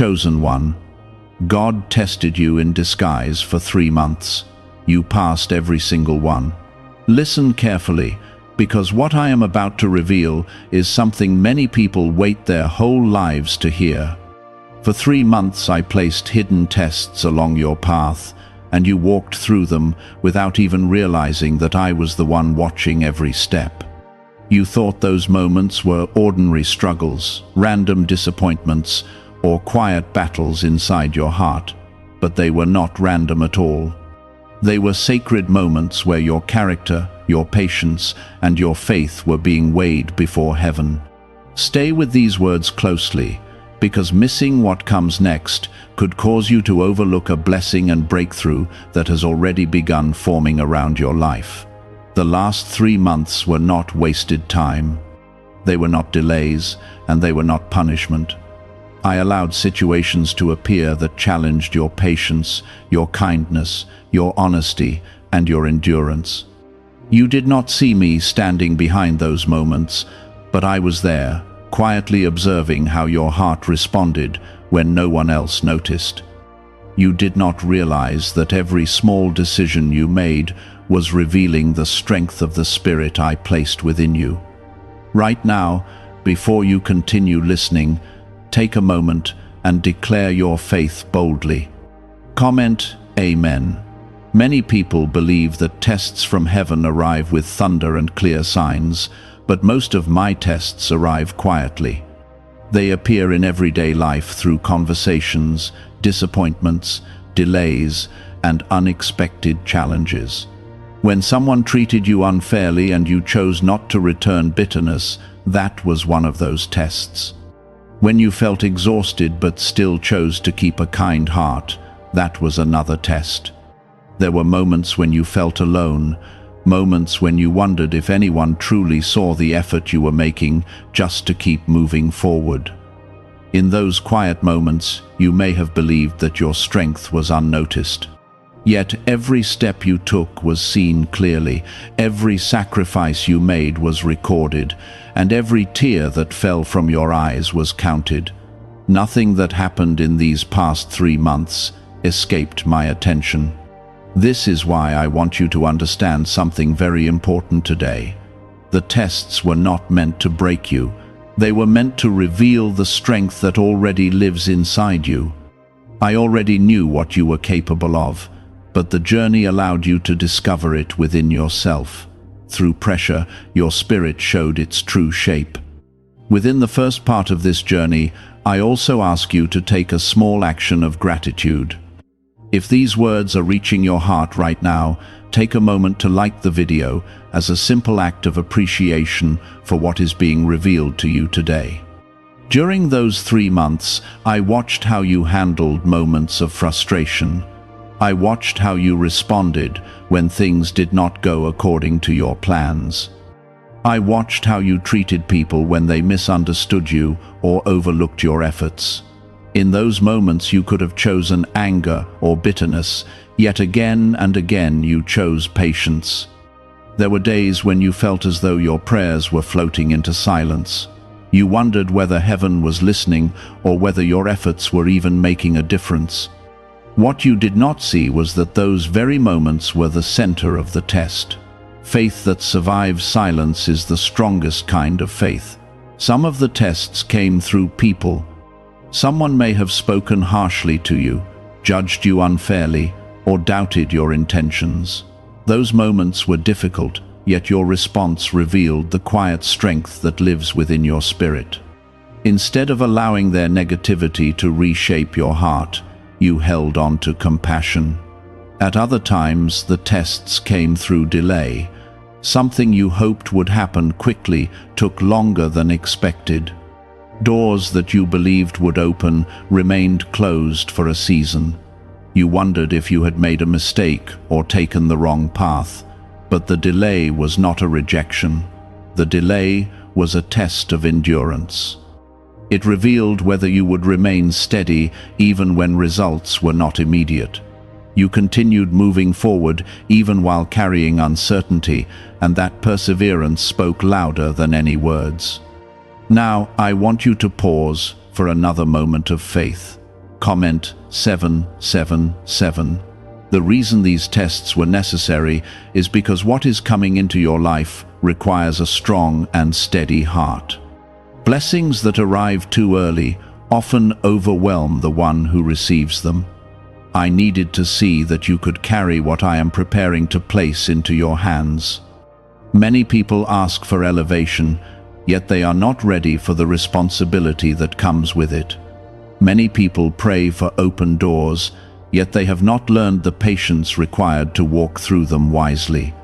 chosen one. God tested you in disguise for 3 months. You passed every single one. Listen carefully, because what I am about to reveal is something many people wait their whole lives to hear. For 3 months I placed hidden tests along your path, and you walked through them without even realizing that I was the one watching every step. You thought those moments were ordinary struggles, random disappointments, or quiet battles inside your heart, but they were not random at all. They were sacred moments where your character, your patience, and your faith were being weighed before heaven. Stay with these words closely, because missing what comes next could cause you to overlook a blessing and breakthrough that has already begun forming around your life. The last 3 months were not wasted time. They were not delays, and they were not punishment. I allowed situations to appear that challenged your patience, your kindness, your honesty, and your endurance. You did not see me standing behind those moments, but I was there, quietly observing how your heart responded when no one else noticed. You did not realize that every small decision you made was revealing the strength of the Spirit I placed within you. Right now, before you continue listening, take a moment and declare your faith boldly. Comment, Amen. Many people believe that tests from heaven arrive with thunder and clear signs, but most of my tests arrive quietly. They appear in everyday life through conversations, disappointments, delays, and unexpected challenges. When someone treated you unfairly and you chose not to return bitterness, that was one of those tests. When you felt exhausted but still chose to keep a kind heart, that was another test. There were moments when you felt alone, moments when you wondered if anyone truly saw the effort you were making just to keep moving forward. In those quiet moments, you may have believed that your strength was unnoticed. Yet every step you took was seen clearly, every sacrifice you made was recorded, and every tear that fell from your eyes was counted. Nothing that happened in these past 3 months escaped my attention. This is why I want you to understand something very important today. The tests were not meant to break you. They were meant to reveal the strength that already lives inside you. I already knew what you were capable of, but the journey allowed you to discover it within yourself. Through pressure, your spirit showed its true shape. Within the first part of this journey, I also ask you to take a small action of gratitude. If these words are reaching your heart right now, take a moment to like the video as a simple act of appreciation for what is being revealed to you today. During those 3 months, I watched how you handled moments of frustration. I watched how you responded when things did not go according to your plans. I watched how you treated people when they misunderstood you or overlooked your efforts. In those moments you could have chosen anger or bitterness, yet again and again you chose patience. There were days when you felt as though your prayers were floating into silence. You wondered whether heaven was listening or whether your efforts were even making a difference. What you did not see was that those very moments were the center of the test. Faith that survives silence is the strongest kind of faith. Some of the tests came through people. Someone may have spoken harshly to you, judged you unfairly, or doubted your intentions. Those moments were difficult, yet your response revealed the quiet strength that lives within your spirit. Instead of allowing their negativity to reshape your heart, you held on to compassion. At other times, the tests came through delay. Something you hoped would happen quickly took longer than expected. Doors that you believed would open remained closed for a season. You wondered if you had made a mistake or taken the wrong path. But the delay was not a rejection. The delay was a test of endurance. It revealed whether you would remain steady even when results were not immediate. You continued moving forward even while carrying uncertainty, and that perseverance spoke louder than any words. Now, I want you to pause for another moment of faith. Comment 777. The reason these tests were necessary is because what is coming into your life requires a strong and steady heart. Blessings that arrive too early often overwhelm the one who receives them. I needed to see that you could carry what I am preparing to place into your hands. Many people ask for elevation, yet they are not ready for the responsibility that comes with it. Many people pray for open doors, yet they have not learned the patience required to walk through them wisely.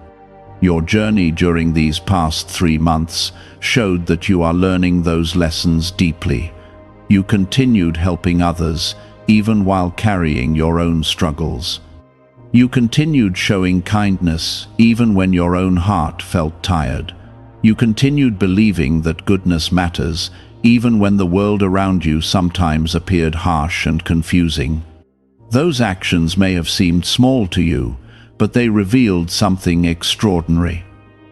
Your journey during these past 3 months showed that you are learning those lessons deeply. You continued helping others, even while carrying your own struggles. You continued showing kindness, even when your own heart felt tired. You continued believing that goodness matters, even when the world around you sometimes appeared harsh and confusing. Those actions may have seemed small to you, but they revealed something extraordinary.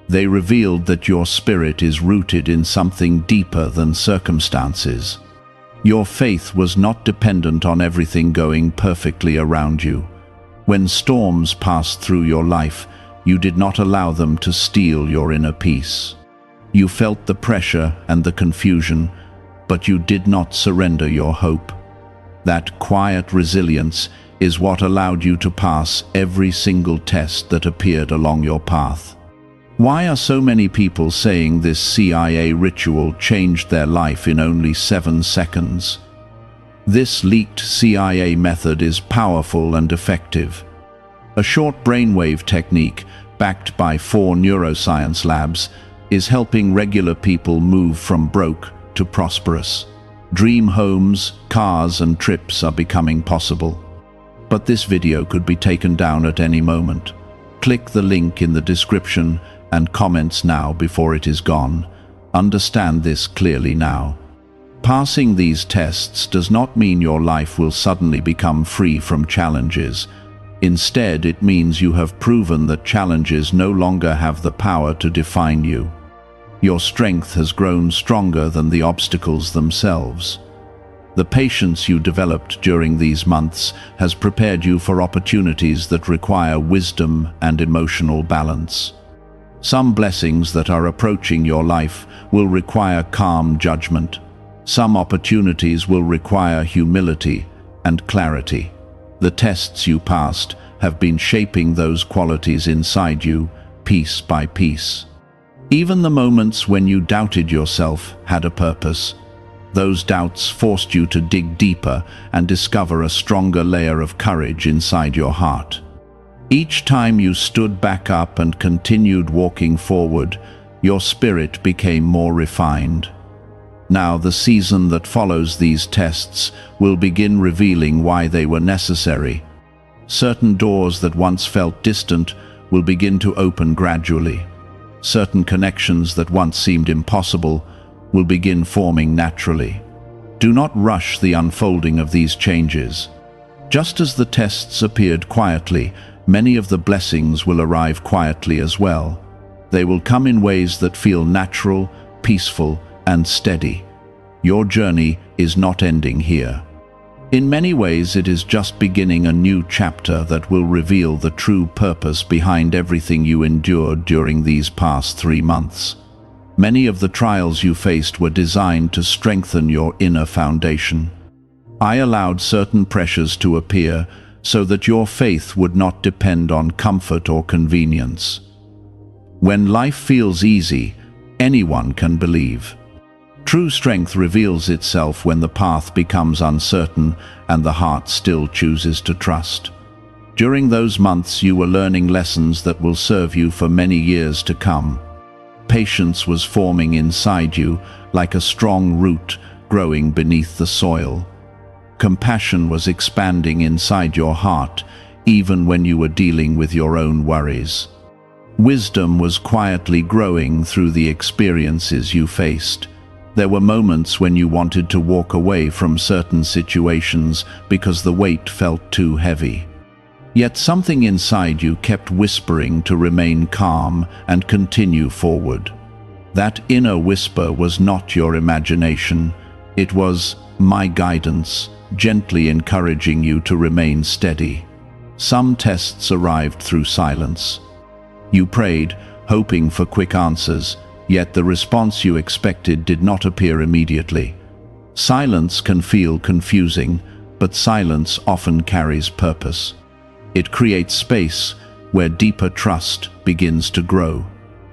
They revealed that your spirit is rooted in something deeper than circumstances. Your faith was not dependent on everything going perfectly around you. When storms passed through your life, you did not allow them to steal your inner peace. You felt the pressure and the confusion, but you did not surrender your hope. That quiet resilience is what allowed you to pass every single test that appeared along your path. Why are so many people saying this CIA ritual changed their life in only 7 seconds? This leaked CIA method is powerful and effective. A short brainwave technique, backed by 4 neuroscience labs, is helping regular people move from broke to prosperous. Dream homes, cars, and trips are becoming possible. But this video could be taken down at any moment. Click the link in the description and comments now before it is gone. Understand this clearly now. Passing these tests does not mean your life will suddenly become free from challenges. Instead, it means you have proven that challenges no longer have the power to define you. Your strength has grown stronger than the obstacles themselves. The patience you developed during these months has prepared you for opportunities that require wisdom and emotional balance. Some blessings that are approaching your life will require calm judgment. Some opportunities will require humility and clarity. The tests you passed have been shaping those qualities inside you, piece by piece. Even the moments when you doubted yourself had a purpose. Those doubts forced you to dig deeper and discover a stronger layer of courage inside your heart. Each time you stood back up and continued walking forward, your spirit became more refined. Now, the season that follows these tests will begin revealing why they were necessary. Certain doors that once felt distant will begin to open gradually. Certain connections that once seemed impossible will begin forming naturally. Do not rush the unfolding of these changes. Just as the tests appeared quietly, many of the blessings will arrive quietly as well. They will come in ways that feel natural, peaceful, and steady. Your journey is not ending here. In many ways, it is just beginning a new chapter that will reveal the true purpose behind everything you endured during these past 3 months. Many of the trials you faced were designed to strengthen your inner foundation. I allowed certain pressures to appear so that your faith would not depend on comfort or convenience. When life feels easy, anyone can believe. True strength reveals itself when the path becomes uncertain and the heart still chooses to trust. During those months, you were learning lessons that will serve you for many years to come. Patience was forming inside you like a strong root growing beneath the soil. Compassion was expanding inside your heart, even when you were dealing with your own worries. Wisdom was quietly growing through the experiences you faced. There were moments when you wanted to walk away from certain situations because the weight felt too heavy. Yet something inside you kept whispering to remain calm and continue forward. That inner whisper was not your imagination. It was my guidance, gently encouraging you to remain steady. Some tests arrived through silence. You prayed, hoping for quick answers, yet the response you expected did not appear immediately. Silence can feel confusing, but silence often carries purpose. It creates space where deeper trust begins to grow.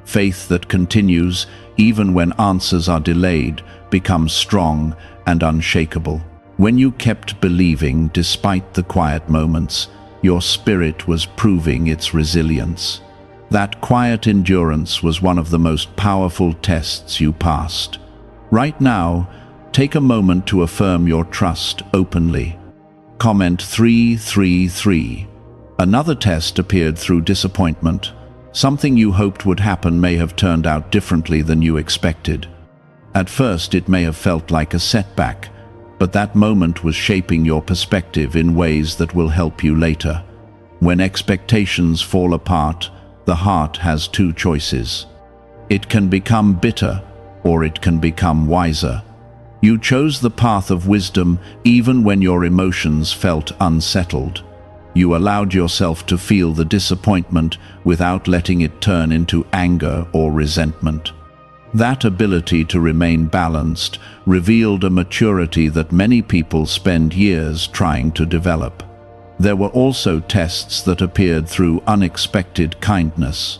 Faith that continues, even when answers are delayed, becomes strong and unshakable. When you kept believing despite the quiet moments, your spirit was proving its resilience. That quiet endurance was one of the most powerful tests you passed. Right now, take a moment to affirm your trust openly. Comment 333. Another test appeared through disappointment. Something you hoped would happen may have turned out differently than you expected. At first, it may have felt like a setback, but that moment was shaping your perspective in ways that will help you later. When expectations fall apart, the heart has two choices. It can become bitter, or it can become wiser. You chose the path of wisdom even when your emotions felt unsettled. You allowed yourself to feel the disappointment without letting it turn into anger or resentment. That ability to remain balanced revealed a maturity that many people spend years trying to develop. There were also tests that appeared through unexpected kindness.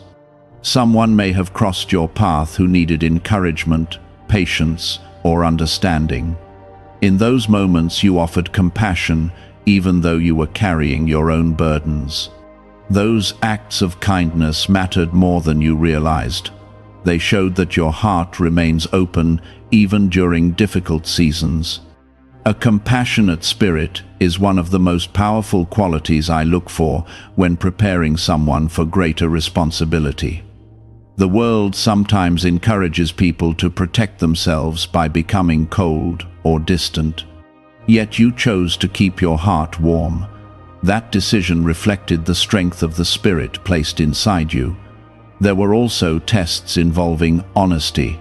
Someone may have crossed your path who needed encouragement, patience, or understanding. In those moments you offered compassion, even though you were carrying your own burdens. Those acts of kindness mattered more than you realized. They showed that your heart remains open even during difficult seasons. A compassionate spirit is one of the most powerful qualities I look for when preparing someone for greater responsibility. The world sometimes encourages people to protect themselves by becoming cold or distant. Yet you chose to keep your heart warm. That decision reflected the strength of the spirit placed inside you. There were also tests involving honesty.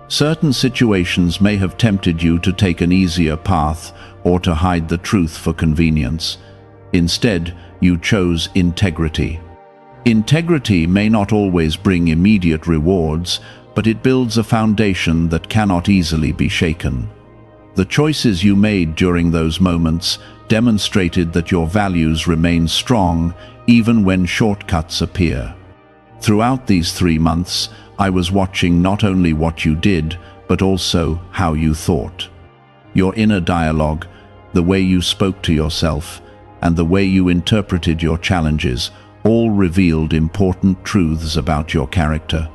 Certain situations may have tempted you to take an easier path or to hide the truth for convenience. Instead, you chose integrity. Integrity may not always bring immediate rewards, but it builds a foundation that cannot easily be shaken. The choices you made during those moments demonstrated that your values remain strong even when shortcuts appear. Throughout these 3 months, I was watching not only what you did, but also how you thought. Your inner dialogue, the way you spoke to yourself, and the way you interpreted your challenges all revealed important truths about your character.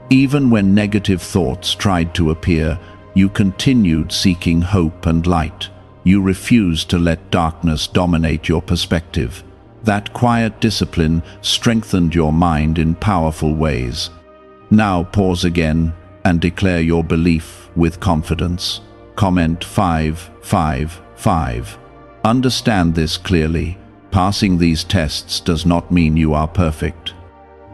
Even when negative thoughts tried to appear, you continued seeking hope and light. You refused to let darkness dominate your perspective. That quiet discipline strengthened your mind in powerful ways. Now pause again and declare your belief with confidence. Comment 555. Understand this clearly. Passing these tests does not mean you are perfect.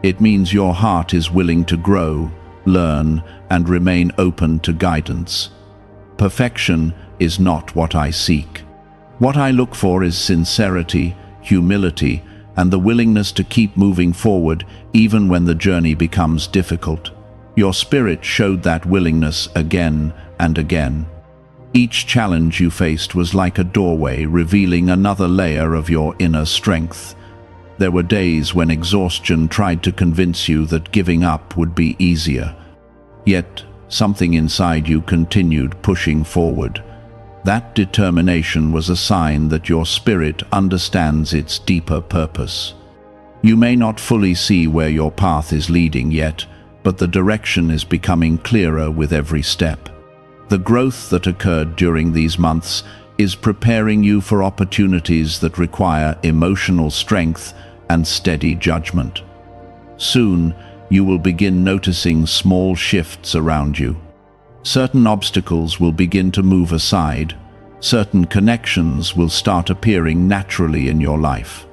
It means your heart is willing to grow, learn, and remain open to guidance. Perfection is not what I seek. What I look for is sincerity, humility, and the willingness to keep moving forward even when the journey becomes difficult. Your spirit showed that willingness again and again. Each challenge you faced was like a doorway revealing another layer of your inner strength. There were days when exhaustion tried to convince you that giving up would be easier. Yet, something inside you continued pushing forward. That determination was a sign that your spirit understands its deeper purpose. You may not fully see where your path is leading yet, but the direction is becoming clearer with every step. The growth that occurred during these months is preparing you for opportunities that require emotional strength and steady judgment. Soon, you will begin noticing small shifts around you. Certain obstacles will begin to move aside. Certain connections will start appearing naturally in your life.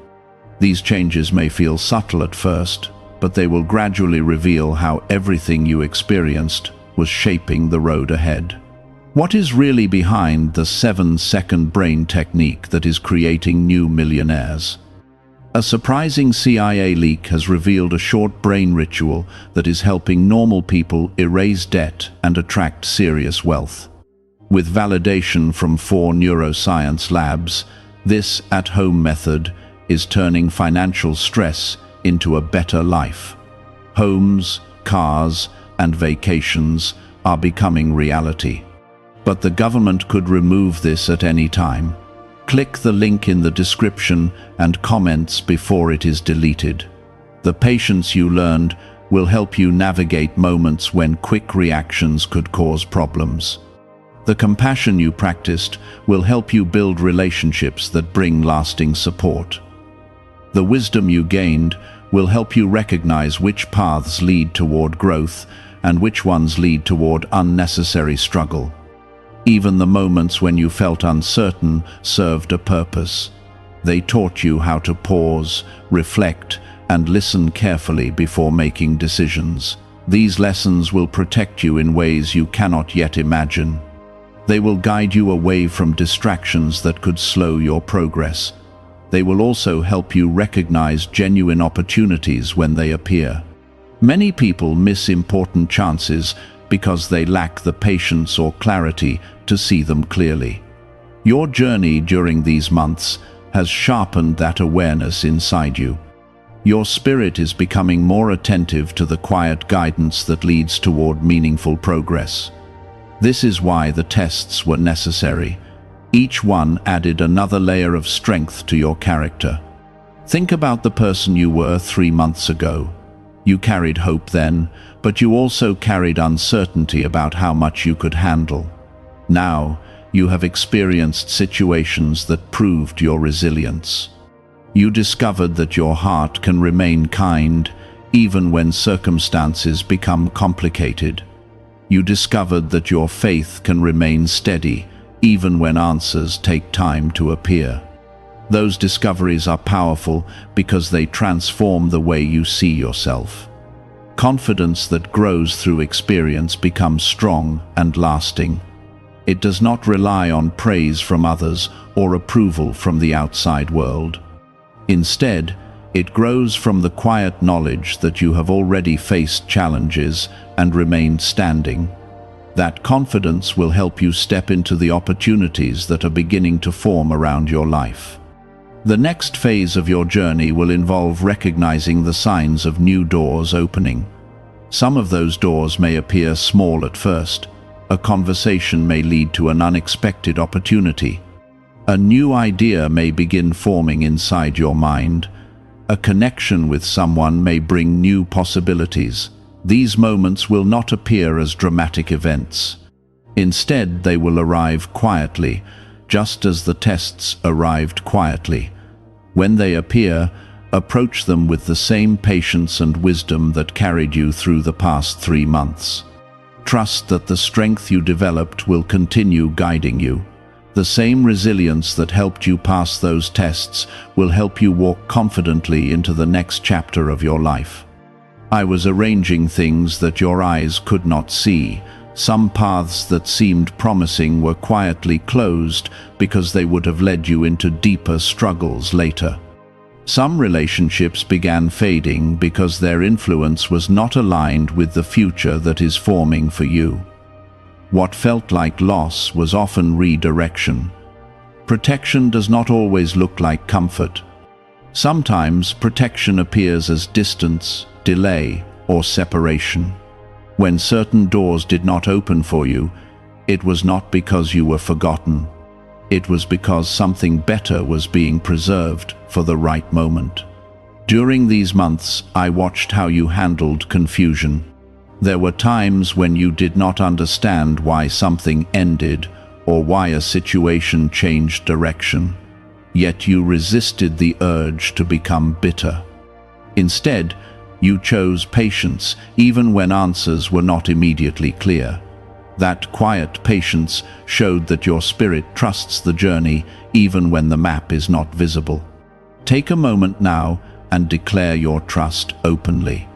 These changes may feel subtle at first, but they will gradually reveal how everything you experienced was shaping the road ahead. What is really behind the 7-second brain technique that is creating new millionaires? A surprising CIA leak has revealed a short brain ritual that is helping normal people erase debt and attract serious wealth. With validation from 4 neuroscience labs, this at-home method is turning financial stress into a better life. Homes, cars, and vacations are becoming reality. But the government could remove this at any time. Click the link in the description and comments before it is deleted. The patience you learned will help you navigate moments when quick reactions could cause problems. The compassion you practiced will help you build relationships that bring lasting support. The wisdom you gained will help you recognize which paths lead toward growth and which ones lead toward unnecessary struggle. Even the moments when you felt uncertain served a purpose. They taught you how to pause, reflect, and listen carefully before making decisions. These lessons will protect you in ways you cannot yet imagine. They will guide you away from distractions that could slow your progress. They will also help you recognize genuine opportunities when they appear. Many people miss important chances because they lack the patience or clarity to see them clearly. Your journey during these months has sharpened that awareness inside you. Your spirit is becoming more attentive to the quiet guidance that leads toward meaningful progress. This is why the tests were necessary. Each one added another layer of strength to your character. Think about the person you were 3 months ago. You carried hope then, but you also carried uncertainty about how much you could handle. Now, you have experienced situations that proved your resilience. You discovered that your heart can remain kind even when circumstances become complicated. You discovered that your faith can remain steady even when answers take time to appear. Those discoveries are powerful because they transform the way you see yourself. Confidence that grows through experience becomes strong and lasting. It does not rely on praise from others or approval from the outside world. Instead, it grows from the quiet knowledge that you have already faced challenges and remained standing. That confidence will help you step into the opportunities that are beginning to form around your life. The next phase of your journey will involve recognizing the signs of new doors opening. Some of those doors may appear small at first. A conversation may lead to an unexpected opportunity. A new idea may begin forming inside your mind. A connection with someone may bring new possibilities. These moments will not appear as dramatic events. Instead, they will arrive quietly, just as the tests arrived quietly. When they appear, approach them with the same patience and wisdom that carried you through the past 3 months. Trust that the strength you developed will continue guiding you. The same resilience that helped you pass those tests will help you walk confidently into the next chapter of your life. I was arranging things that your eyes could not see. Some paths that seemed promising were quietly closed because they would have led you into deeper struggles later. Some relationships began fading because their influence was not aligned with the future that is forming for you. What felt like loss was often redirection. Protection does not always look like comfort. Sometimes protection appears as distance, delay, or separation. When certain doors did not open for you, it was not because you were forgotten. It was because something better was being preserved for the right moment. During these months, I watched how you handled confusion. There were times when you did not understand why something ended or why a situation changed direction. Yet you resisted the urge to become bitter. Instead, you chose patience even when answers were not immediately clear. That quiet patience showed that your spirit trusts the journey even when the map is not visible. Take a moment now and declare your trust openly.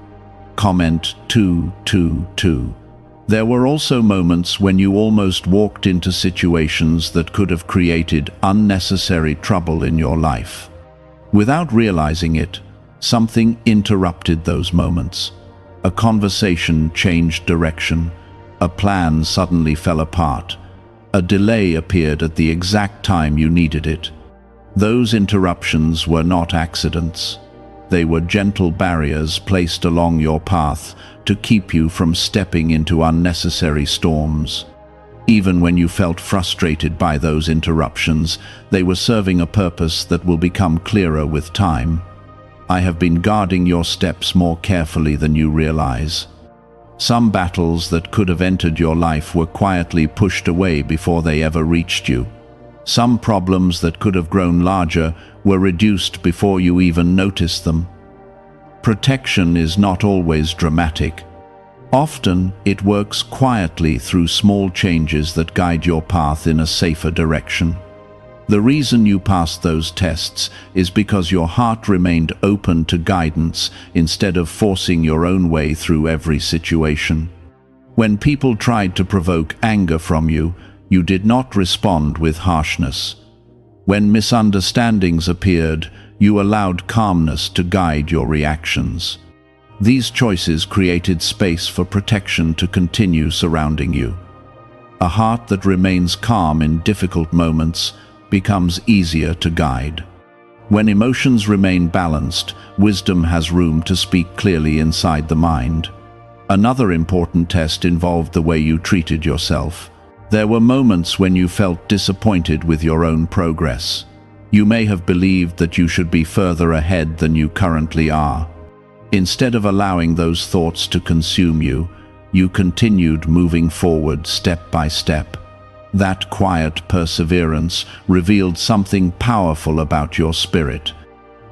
Comment 222. There were also moments when you almost walked into situations that could have created unnecessary trouble in your life. Without realizing it, something interrupted those moments. A conversation changed direction. A plan suddenly fell apart. A delay appeared at the exact time you needed it. Those interruptions were not accidents. They were gentle barriers placed along your path to keep you from stepping into unnecessary storms. Even when you felt frustrated by those interruptions, they were serving a purpose that will become clearer with time. I have been guarding your steps more carefully than you realize. Some battles that could have entered your life were quietly pushed away before they ever reached you. Some problems that could have grown larger were reduced before you even noticed them. Protection is not always dramatic. Often, it works quietly through small changes that guide your path in a safer direction. The reason you passed those tests is because your heart remained open to guidance instead of forcing your own way through every situation. When people tried to provoke anger from you, you did not respond with harshness. When misunderstandings appeared, you allowed calmness to guide your reactions. These choices created space for protection to continue surrounding you. A heart that remains calm in difficult moments becomes easier to guide. When emotions remain balanced, wisdom has room to speak clearly inside the mind. Another important test involved the way you treated yourself. There were moments when you felt disappointed with your own progress. You may have believed that you should be further ahead than you currently are. Instead of allowing those thoughts to consume you, you continued moving forward step by step. That quiet perseverance revealed something powerful about your spirit.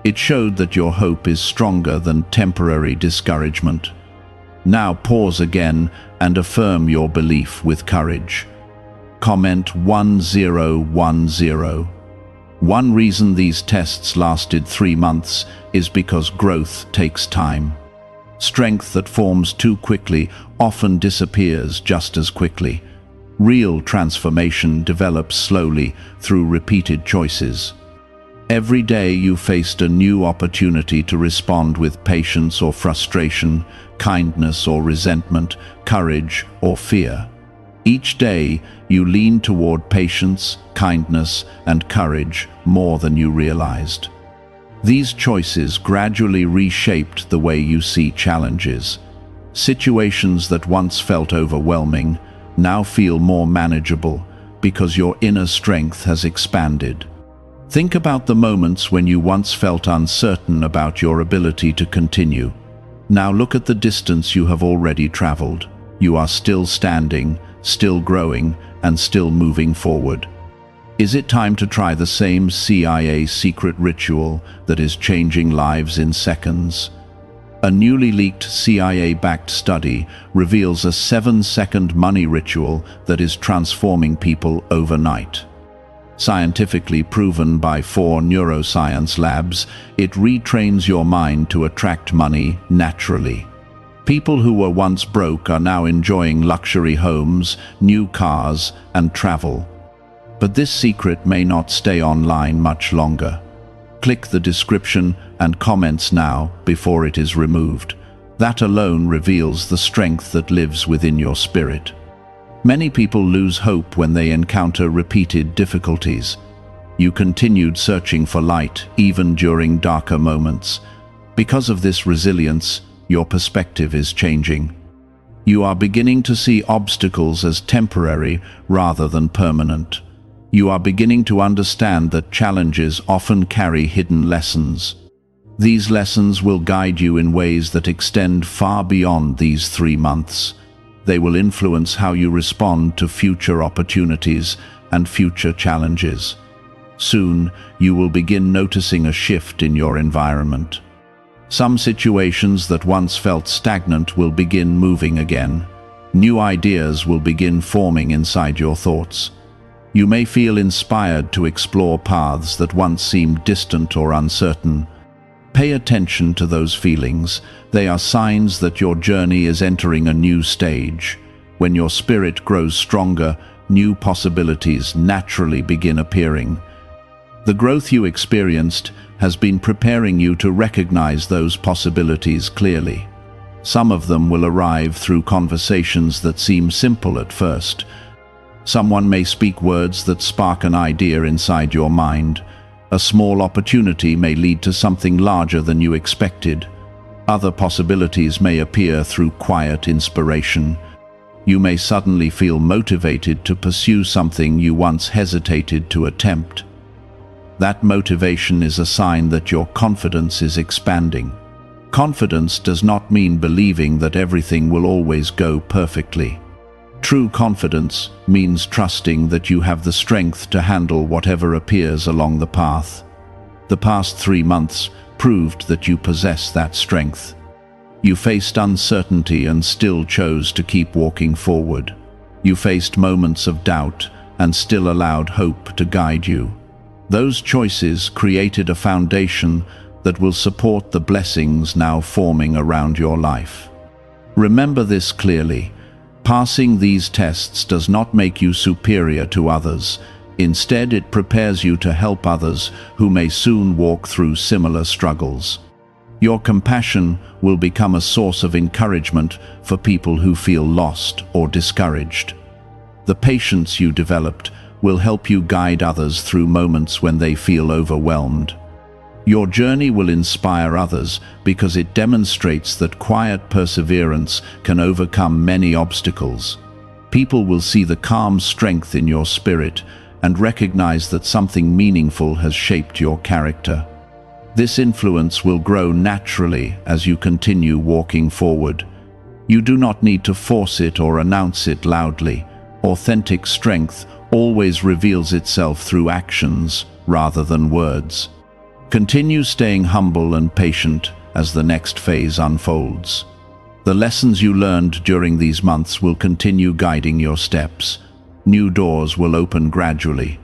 It showed that your hope is stronger than temporary discouragement. Now pause again and affirm your belief with courage. Comment 1010. One reason these tests lasted 3 months is because growth takes time. Strength that forms too quickly often disappears just as quickly. Real transformation develops slowly through repeated choices. Every day you faced a new opportunity to respond with patience or frustration, kindness or resentment, courage or fear. Each day you leaned toward patience, kindness, and courage more than you realized. These choices gradually reshaped the way you see challenges. Situations that once felt overwhelming now feel more manageable because your inner strength has expanded. Think about the moments when you once felt uncertain about your ability to continue. Now look at the distance you have already traveled. You are still standing, still growing, and still moving forward. Is it time to try the same CIA secret ritual that is changing lives in seconds? A newly leaked CIA-backed study reveals a 7-second money ritual that is transforming people overnight. Scientifically proven by 4 neuroscience labs, it retrains your mind to attract money naturally. People who were once broke are now enjoying luxury homes, new cars, and travel. But this secret may not stay online much longer. Click the description and comments now before it is removed. That alone reveals the strength that lives within your spirit. Many people lose hope when they encounter repeated difficulties. You continued searching for light even during darker moments. Because of this resilience, your perspective is changing. You are beginning to see obstacles as temporary rather than permanent. You are beginning to understand that challenges often carry hidden lessons. These lessons will guide you in ways that extend far beyond these 3 months. They will influence how you respond to future opportunities and future challenges. Soon, you will begin noticing a shift in your environment. Some situations that once felt stagnant will begin moving again. New ideas will begin forming inside your thoughts. You may feel inspired to explore paths that once seemed distant or uncertain. Pay attention to those feelings. They are signs that your journey is entering a new stage. When your spirit grows stronger, new possibilities naturally begin appearing. The growth you experienced has been preparing you to recognize those possibilities clearly. Some of them will arrive through conversations that seem simple at first. Someone may speak words that spark an idea inside your mind. A small opportunity may lead to something larger than you expected. Other possibilities may appear through quiet inspiration. You may suddenly feel motivated to pursue something you once hesitated to attempt. That motivation is a sign that your confidence is expanding. Confidence does not mean believing that everything will always go perfectly. True confidence means trusting that you have the strength to handle whatever appears along the path. The past 3 months proved that you possess that strength. You faced uncertainty and still chose to keep walking forward. You faced moments of doubt and still allowed hope to guide you. Those choices created a foundation that will support the blessings now forming around your life. Remember this clearly. Passing these tests does not make you superior to others. Instead, it prepares you to help others who may soon walk through similar struggles. Your compassion will become a source of encouragement for people who feel lost or discouraged. The patience you developed will help you guide others through moments when they feel overwhelmed. Your journey will inspire others because it demonstrates that quiet perseverance can overcome many obstacles. People will see the calm strength in your spirit and recognize that something meaningful has shaped your character. This influence will grow naturally as you continue walking forward. You do not need to force it or announce it loudly. Authentic strength always reveals itself through actions rather than words. Continue staying humble and patient as the next phase unfolds. The lessons you learned during these months will continue guiding your steps. New doors will open gradually.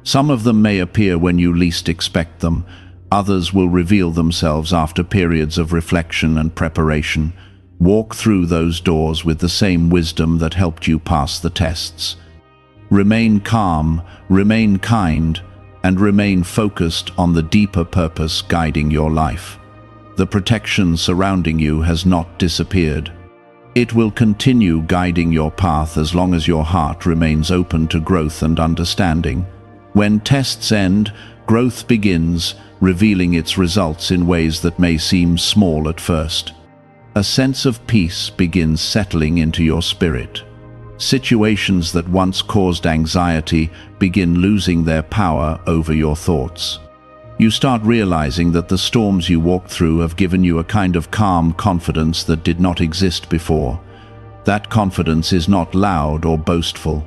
Some of them may appear when you least expect them. Others will reveal themselves after periods of reflection and preparation. Walk through those doors with the same wisdom that helped you pass the tests. Remain calm, remain kind, and remain focused on the deeper purpose guiding your life. The protection surrounding you has not disappeared. It will continue guiding your path as long as your heart remains open to growth and understanding. When tests end, growth begins, revealing its results in ways that may seem small at first. A sense of peace begins settling into your spirit. Situations that once caused anxiety begin losing their power over your thoughts. You start realizing that the storms you walked through have given you a kind of calm confidence that did not exist before. That confidence is not loud or boastful.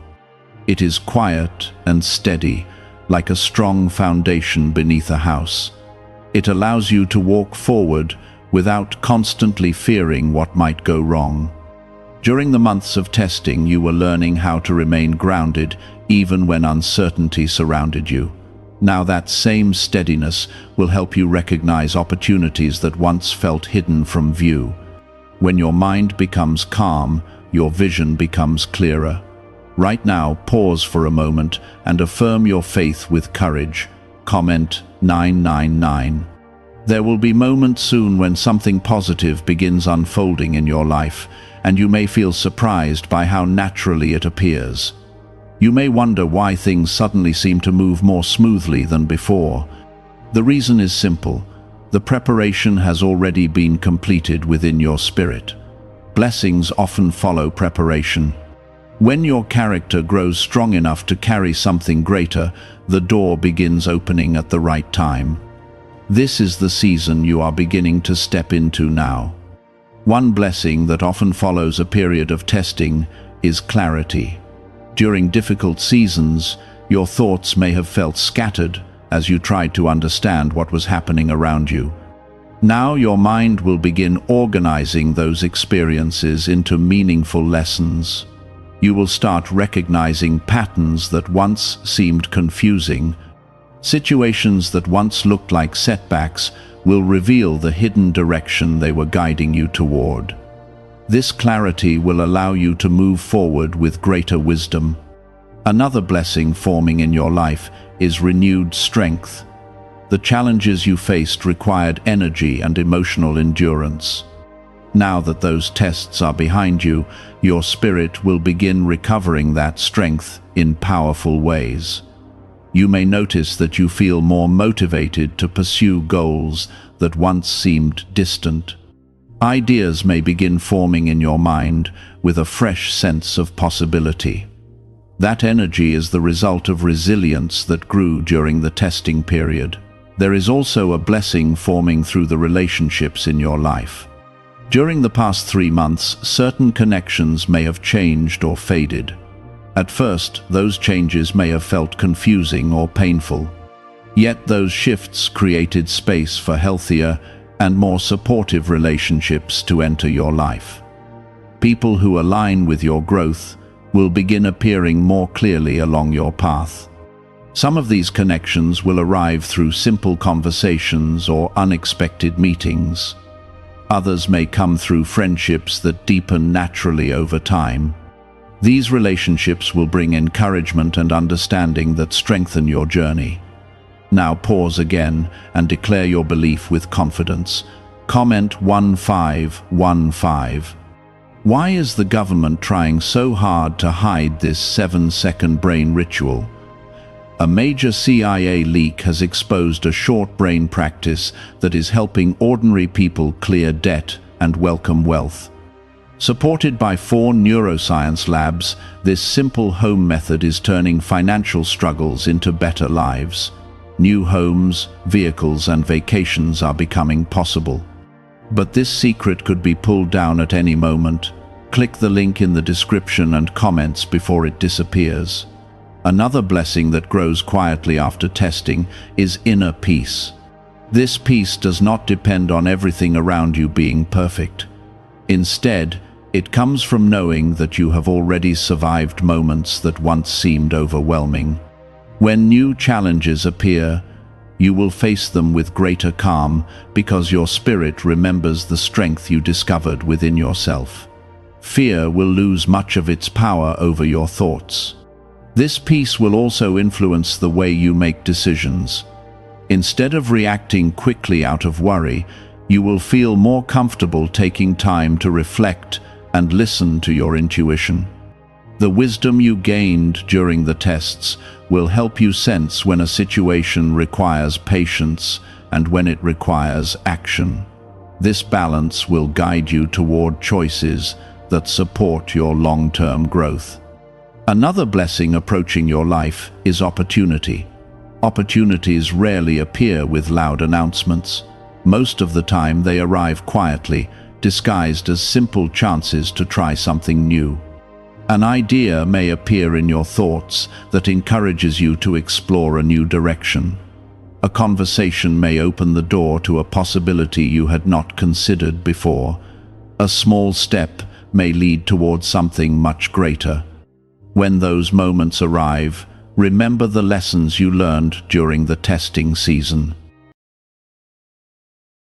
It is quiet and steady, like a strong foundation beneath a house. It allows you to walk forward without constantly fearing what might go wrong. During the months of testing, you were learning how to remain grounded even when uncertainty surrounded you. Now that same steadiness will help you recognize opportunities that once felt hidden from view. When your mind becomes calm, your vision becomes clearer. Right now, pause for a moment and affirm your faith with courage. Comment 999. There will be moments soon when something positive begins unfolding in your life, and you may feel surprised by how naturally it appears. You may wonder why things suddenly seem to move more smoothly than before. The reason is simple. The preparation has already been completed within your spirit. Blessings often follow preparation. When your character grows strong enough to carry something greater, the door begins opening at the right time. This is the season you are beginning to step into now. One blessing that often follows a period of testing is clarity. During difficult seasons, your thoughts may have felt scattered as you tried to understand what was happening around you. Now your mind will begin organizing those experiences into meaningful lessons. You will start recognizing patterns that once seemed confusing. Situations that once looked like setbacks will reveal the hidden direction they were guiding you toward. This clarity will allow you to move forward with greater wisdom. Another blessing forming in your life is renewed strength. The challenges you faced required energy and emotional endurance. Now that those tests are behind you, your spirit will begin recovering that strength in powerful ways. You may notice that you feel more motivated to pursue goals that once seemed distant. Ideas may begin forming in your mind with a fresh sense of possibility. That energy is the result of resilience that grew during the testing period. There is also a blessing forming through the relationships in your life. During the past 3 months, certain connections may have changed or faded. At first, those changes may have felt confusing or painful. Yet those shifts created space for healthier and more supportive relationships to enter your life. People who align with your growth will begin appearing more clearly along your path. Some of these connections will arrive through simple conversations or unexpected meetings. Others may come through friendships that deepen naturally over time. These relationships will bring encouragement and understanding that strengthen your journey. Now pause again and declare your belief with confidence. Comment 1515. Why is the government trying so hard to hide this 7-second brain ritual? A major CIA leak has exposed a short brain practice that is helping ordinary people clear debt and welcome wealth. Supported by 4 neuroscience labs, this simple home method is turning financial struggles into better lives. New homes, vehicles, and vacations are becoming possible. But this secret could be pulled down at any moment. Click the link in the description and comments before it disappears. Another blessing that grows quietly after testing is inner peace. This peace does not depend on everything around you being perfect. Instead, it comes from knowing that you have already survived moments that once seemed overwhelming. When new challenges appear, you will face them with greater calm because your spirit remembers the strength you discovered within yourself. Fear will lose much of its power over your thoughts. This peace will also influence the way you make decisions. Instead of reacting quickly out of worry, you will feel more comfortable taking time to reflect and listen to your intuition. The wisdom you gained during the tests will help you sense when a situation requires patience and when it requires action. This balance will guide you toward choices that support your long-term growth. Another blessing approaching your life is opportunity. Opportunities rarely appear with loud announcements. Most of the time they arrive quietly, disguised as simple chances to try something new. An idea may appear in your thoughts that encourages you to explore a new direction. A conversation may open the door to a possibility you had not considered before. A small step may lead towards something much greater. When those moments arrive, remember the lessons you learned during the testing season.